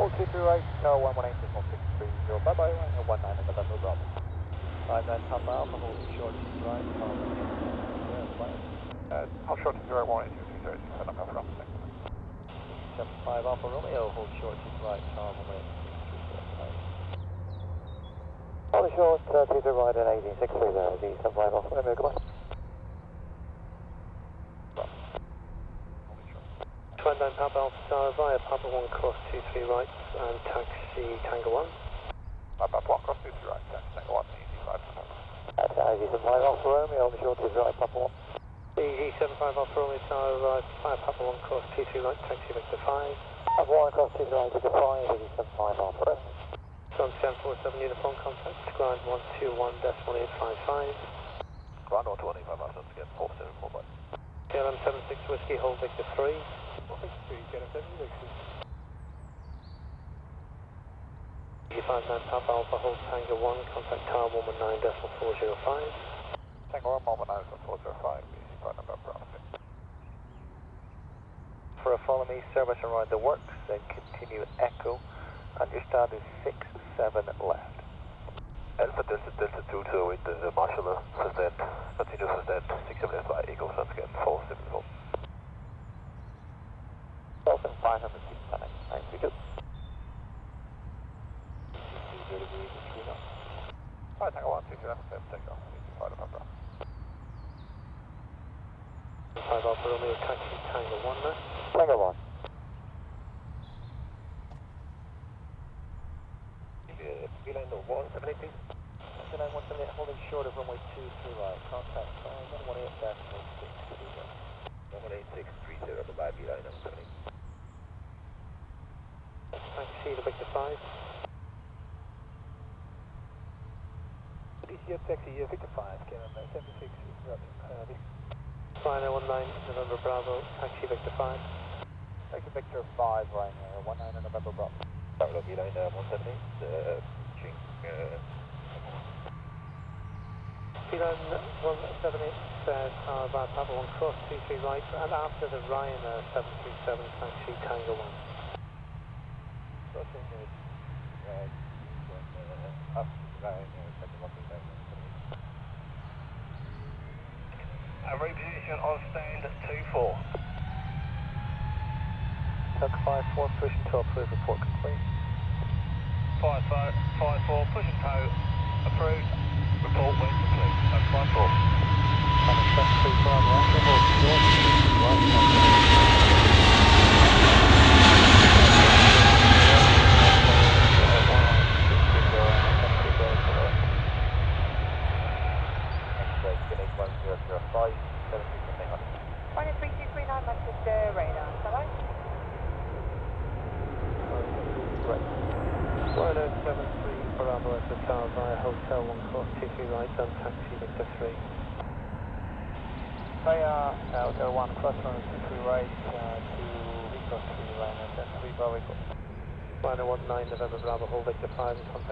Hold 2 through right, tower 118.630, bye bye, 19 November Bravo. 5 then Papa Alpha, hold short to the right, tower 118.630, hold short to the right, 182.630, November Bravo. 75 Alpha Romeo, hold short to the right, tower 118.630. Hold short to the right at 18630, the 75 Alpha Romeo, goodbye. 29 Papa Alpha Tower via Papa 1 cross 23 right and taxi Tango 1. Papa 1 cross 23 right, taxi Tango 1, easy 5 Papa. That's easy 75 Alpha Romeo, on the short to the right, Papa 1. Easy 75 Alpha Romeo Tower right via Papa 1 cross 23 right, taxi Victor 5. Papa 1 cross 23 right, Victor 5, easy 75 Alpha Romeo. Sun 747 uniform contact, ground 121.855. Ground 125 Alpha, again 474 by. KLM 76 Whiskey, hold Victor 3. KLM 76. 5 Papa Alpha, hold Tango 1, contact tower 119.405. Tango 1, 119.405, easy 5 November Bravo. For a follow me, service around the works, then continue Echo, and your start is 6-7 left. Alpha Delta 2 to with the Marshall, sustained, continue sustained, 6-7 left by Eagle, once again, 4-7-4. 1,500 feet, thanks, we do. 0 degrees, 3 knots. Alright, Tango 1, 6 left, take off, easy 5 November. 5 Alpha Romeo, taxi Tango 1 now. Tango 1. Beeline 178, please. Beeline 178, holding short of runway 2 through right. Contact 118-630. 118-630, goodbye, Beeline 178. Taxi to Victor 5. EasyJet taxi, Victor 5, KLM 76, Final 19 November Bravo, taxi Victor 5. Taxi Victor 5, right now, 19 November Bravo. Bravo, Beeline 178, Beeline 178, tower via Papa 1 cross 23 right, and after the Ryan 737, taxi Tango 1. Crossing is right, up Ryan 737. Reposition on stand 2-4. Tuck 5-4, push and tow, approved, report complete. 5-4, push and tow, approved, report when complete. Tuck 5-4. Coming 735, right, hold short, Hotel 1 cross 23 right, and taxi Victor 3. Hotel 1 cross 23 right, to Victor 3 line, and then 3 Bravo. Final 19 November Bravo, hold Victor 5 and contact